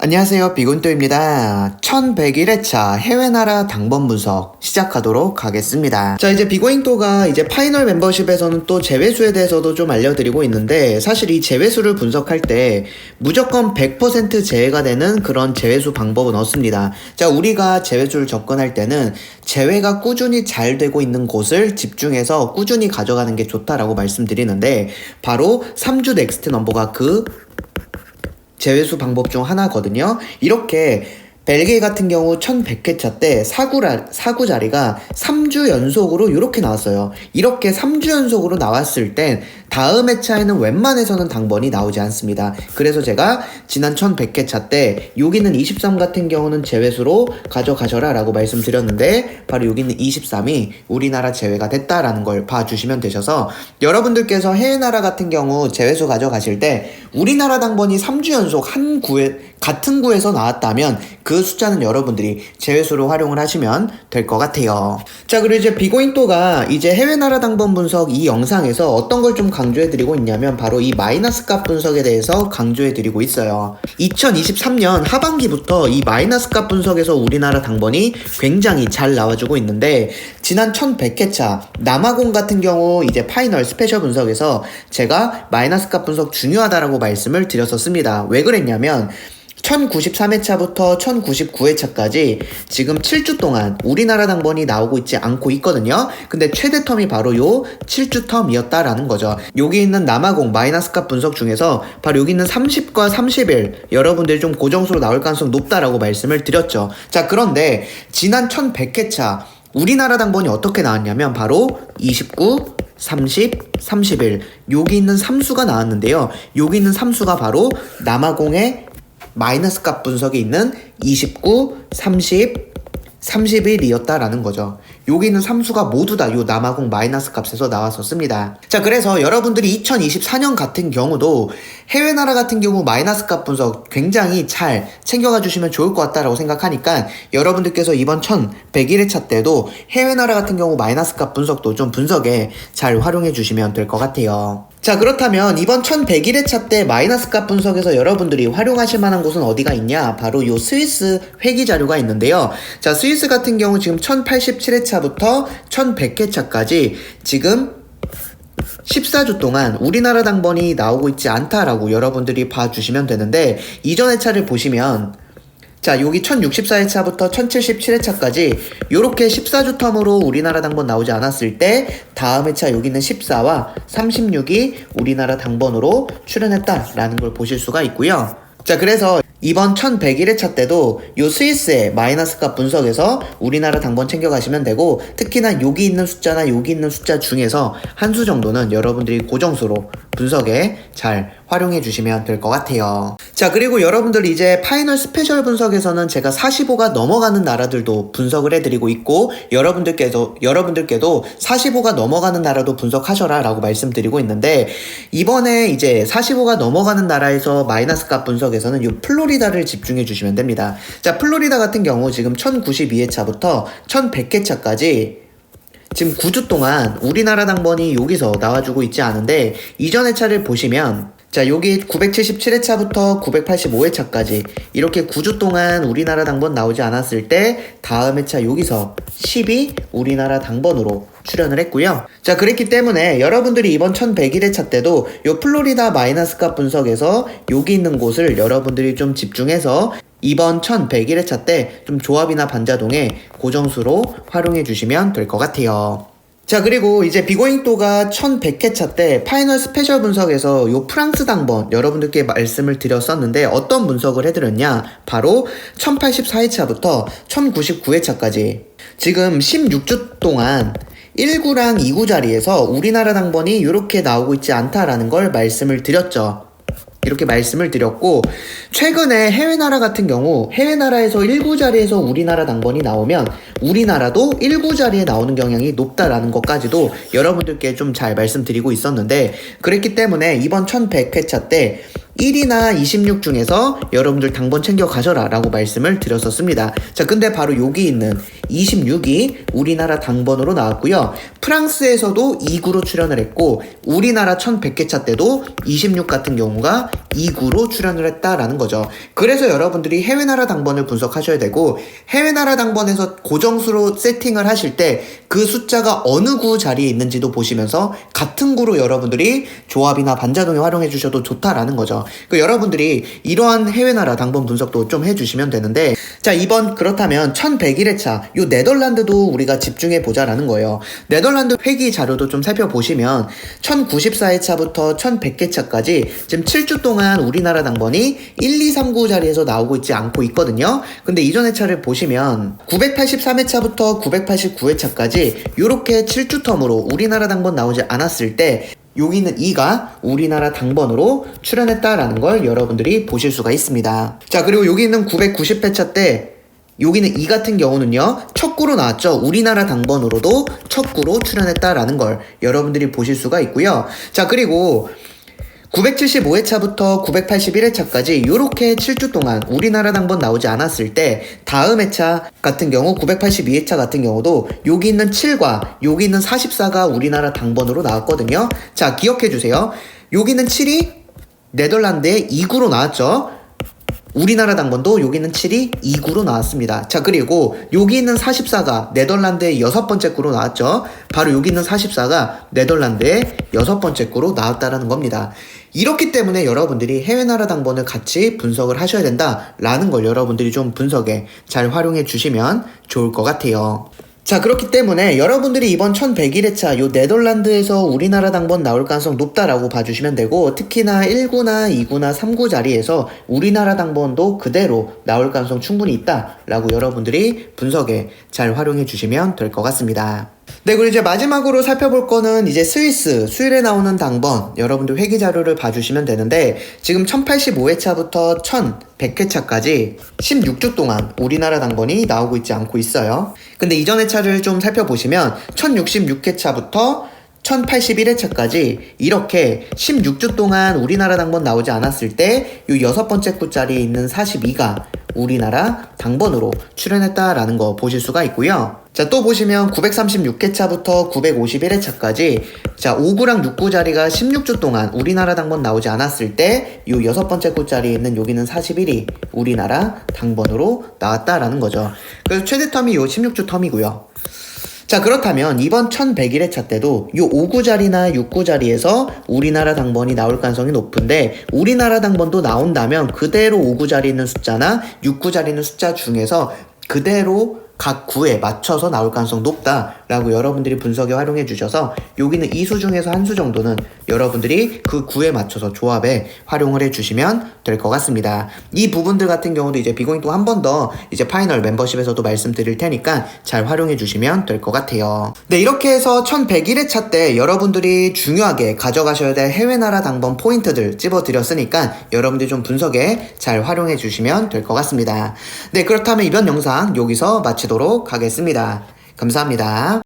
안녕하세요. 비곤토입니다. 1101회차 해외나라 당번 분석 시작하도록 하겠습니다. 자, 이제 비고잉토가 이제 파이널 멤버십에서는 또 제외수에 대해서도 좀 알려드리고 있는데, 사실 이 제외수를 분석할 때 무조건 100% 제외가 되는 그런 제외수 방법은 없습니다. 자, 우리가 제외수를 접근할 때는 제외가 꾸준히 잘 되고 있는 곳을 집중해서 꾸준히 가져가는 게 좋다라고 말씀드리는데, 바로 3주 넥스트 넘버가 그 제외수 방법 중 하나거든요. 이렇게 벨기에 같은 경우 1100회차 때 사구 자리가 3주 연속으로 이렇게 나왔어요. 이렇게 3주 연속으로 나왔을 땐 다음 회차에는 웬만해서는 당번이 나오지 않습니다. 그래서 제가 지난 1100회차 때 여기는 23 같은 경우는 제외수로 가져가셔라 라고 말씀드렸는데, 바로 여기는 23이 우리나라 제외가 됐다라는 걸 봐주시면 되셔서, 여러분들께서 해외 나라 같은 경우 제외수 가져가실 때 우리나라 당번이 3주 연속 같은 구에서 나왔다면 그 숫자는 여러분들이 제외수로 활용을 하시면 될 것 같아요. 자, 그리고 이제 비고잉토가 이제 해외 나라 당번 분석 이 영상에서 어떤 걸 좀 강조해드리고 있냐면, 바로 이 마이너스 값 분석에 대해서 강조해드리고 있어요. 2023년 하반기부터 이 마이너스 값 분석에서 우리나라 당번이 굉장히 잘 나와주고 있는데, 지난 1100회차 남아공 같은 경우 이제 파이널 스페셜 분석에서 제가 마이너스 값 분석 중요하다라고 말씀을 드렸었습니다. 왜 그랬냐면 1093회차부터 1099회차까지 지금 7주 동안 우리나라 당번이 나오고 있지 않고 있거든요. 근데 최대 텀이 바로 요 7주 텀이었다라는 거죠. 여기 있는 남아공 마이너스 값 분석 중에서 바로 여기 있는 30과 30일 여러분들이 좀 고정수로 나올 가능성이 높다라고 말씀을 드렸죠. 자, 그런데 지난 1100회차 우리나라 당번이 어떻게 나왔냐면 바로 29, 30, 31 여기 있는 3수가 나왔는데요. 여기 있는 3수가 바로 남아공의 마이너스 값 분석에 있는 29, 30, 31이었다라는 거죠. 여기 있는 3수가 모두 다 요 남아공 마이너스 값에서 나왔었습니다. 자, 그래서 여러분들이 2024년 같은 경우도 해외 나라 같은 경우 마이너스 값 분석 굉장히 잘 챙겨가 주시면 좋을 것 같다라고 생각하니까, 여러분들께서 이번 1101회차 때도 해외 나라 같은 경우 마이너스 값 분석도 좀 분석에 잘 활용해 주시면 될 것 같아요. 자, 그렇다면 이번 1101회차 때 마이너스 값 분석에서 여러분들이 활용하실 만한 곳은 어디가 있냐? 바로 요 스위스 회기 자료가 있는데요. 자, 스위스 같은 경우 지금 1087회차부터 1100회차까지 지금 14주 동안 우리나라 당번이 나오고 있지 않다라고 여러분들이 봐주시면 되는데, 이전 회차를 보시면 자, 여기 1064회차부터 1077회차까지 요렇게 14주 텀으로 우리나라 당번 나오지 않았을 때 다음 회차 여기 있는 14와 36이 우리나라 당번으로 출연했다라는 걸 보실 수가 있고요. 자, 그래서 이번 1101회차 때도 요 스위스의 마이너스 값 분석에서 우리나라 당번 챙겨가시면 되고, 특히나 여기 있는 숫자나 여기 있는 숫자 중에서 한 수 정도는 여러분들이 고정수로 분석에 잘 활용해 주시면 될 것 같아요. 자, 그리고 여러분들 이제 파이널 스페셜 분석에서는 제가 45가 넘어가는 나라들도 분석을 해드리고 있고, 여러분들께도 45가 넘어가는 나라도 분석하셔라 라고 말씀드리고 있는데, 이번에 이제 45가 넘어가는 나라에서 마이너스 값 분석에서는 요 플로리다를 집중해 주시면 됩니다. 자, 플로리다 같은 경우 지금 1092회차부터 1100회차까지 지금 9주 동안 우리나라 당번이 여기서 나와주고 있지 않은데, 이전 회차를 보시면 자, 여기 977회차부터 985회차까지 이렇게 9주 동안 우리나라 당번 나오지 않았을 때 다음 회차 여기서 10이 우리나라 당번으로 출연을 했고요. 자, 그랬기 때문에 여러분들이 이번 1101회차 때도 요 플로리다 마이너스 값 분석에서 여기 있는 곳을 여러분들이 좀 집중해서 이번 1101회차 때 좀 조합이나 반자동에 고정수로 활용해 주시면 될 것 같아요. 자, 그리고 이제 비고잉토가 1100회차 때 파이널 스페셜 분석에서 요 프랑스 당번 여러분들께 말씀을 드렸었는데, 어떤 분석을 해드렸냐? 바로 1084회차부터 1099회차까지 지금 16주 동안 1구랑 2구 자리에서 우리나라 당번이 이렇게 나오고 있지 않다라는 걸 말씀을 드렸죠. 이렇게 말씀을 드렸고, 최근에 해외 나라 같은 경우 해외 나라에서 1구 자리에서 우리나라 당번이 나오면 우리나라도 1구 자리에 나오는 경향이 높다라는 것까지도 여러분들께 좀 잘 말씀드리고 있었는데, 그랬기 때문에 이번 1100회차 때 1이나 26 중에서 여러분들 당번 챙겨 가셔라 라고 말씀을 드렸었습니다. 자, 근데 바로 여기 있는 26이 우리나라 당번으로 나왔고요. 프랑스에서도 2구로 출연을 했고 우리나라 1100개차 때도 26 같은 경우가 2구로 출연을 했다라는 거죠. 그래서 여러분들이 해외 나라 당번을 분석하셔야 되고 해외 나라 당번에서 고정수로 세팅을 하실 때 그 숫자가 어느 구 자리에 있는지도 보시면서 같은 구로 여러분들이 조합이나 반자동에 활용해 주셔도 좋다라는 거죠. 여러분들이 이러한 해외 나라 당번 분석도 좀 해주시면 되는데, 자, 이번 그렇다면 1101회차 요 네덜란드도 우리가 집중해 보자라는 거예요. 네덜란드 회기 자료도 좀 살펴보시면 1094회차부터 1100회차까지 지금 7주 동안 우리나라 당번이 1, 2, 3, 9 자리에서 나오고 있지 않고 있거든요. 근데 이전 회차를 보시면 983회차부터 989회차까지 요렇게 7주 텀으로 우리나라 당번 나오지 않았을 때 여기 있는 2가 우리나라 당번으로 출연했다라는 걸 여러분들이 보실 수가 있습니다. 자, 그리고 여기 있는 990회차 때 여기는 2 같은 경우는요, 첫 구로 나왔죠. 우리나라 당번으로도 첫 구로 출연했다라는 걸 여러분들이 보실 수가 있고요. 자, 그리고 975회차부터 981회차까지 요렇게 7주 동안 우리나라 당번 나오지 않았을 때 다음 회차 같은 경우 982회차 같은 경우도 여기 있는 7과 여기 있는 44가 우리나라 당번으로 나왔거든요. 자, 기억해주세요. 여기 있는 7이 네덜란드의 2구로 나왔죠. 우리나라 당번도 여기 있는 7이 2구로 나왔습니다. 자, 그리고 여기 있는 44가 네덜란드의 6번째 구로 나왔죠. 바로 여기 있는 44가 네덜란드의 6번째 구로 나왔다라는 겁니다. 이렇기 때문에 여러분들이 해외 나라 당번을 같이 분석을 하셔야 된다라는 걸 여러분들이 좀 분석에 잘 활용해 주시면 좋을 것 같아요. 자, 그렇기 때문에 여러분들이 이번 1101회차 요 네덜란드에서 우리나라 당번 나올 가능성 높다라고 봐주시면 되고, 특히나 1구나 2구나 3구 자리에서 우리나라 당번도 그대로 나올 가능성 충분히 있다라고 여러분들이 분석에 잘 활용해 주시면 될 것 같습니다. 네, 그리고 이제 마지막으로 살펴볼 거는 이제 스위스 수일에 나오는 당번 여러분들 회기 자료를 봐주시면 되는데, 지금 1085회차부터 1100회차까지 16주 동안 우리나라 당번이 나오고 있지 않고 있어요. 근데 이전 회차를 좀 살펴보시면 1066회차부터 1081회차까지 이렇게 16주 동안 우리나라 당번 나오지 않았을 때 요 6번째 구자리에 있는 42가 우리나라 당번으로 출연했다라는 거 보실 수가 있고요. 자, 또 보시면 936회차부터 951회차까지 자, 5구랑 6구 자리가 16주 동안 우리나라 당번 나오지 않았을 때 요 6번째 구 자리에 있는 여기는 41이 우리나라 당번으로 나왔다라는 거죠. 그래서 최대 텀이 요 16주 텀이고요. 자, 그렇다면 이번 1101회차 때도 요 5구 자리나 6구 자리에서 우리나라 당번이 나올 가능성이 높은데, 우리나라 당번도 나온다면 그대로 5구 자리에 있는 숫자나 6구 자리에 있는 숫자 중에서 그대로 각 구에 맞춰서 나올 가능성 높다라고 여러분들이 분석에 활용해 주셔서 여기는 2수 중에서 한 수 정도는 여러분들이 그 구에 맞춰서 조합에 활용을 해 주시면 될 것 같습니다. 이 부분들 같은 경우도 이제 비고잉 또 한 번 더 이제 파이널 멤버십에서도 말씀드릴 테니까 잘 활용해 주시면 될 것 같아요. 네, 이렇게 해서 1101회차 때 여러분들이 중요하게 가져가셔야 될 해외 나라 당번 포인트들 찝어드렸으니까 여러분들이 좀 분석에 잘 활용해 주시면 될 것 같습니다. 네, 그렇다면 이번 영상 여기서 마치도록 하겠습니다. 감사합니다.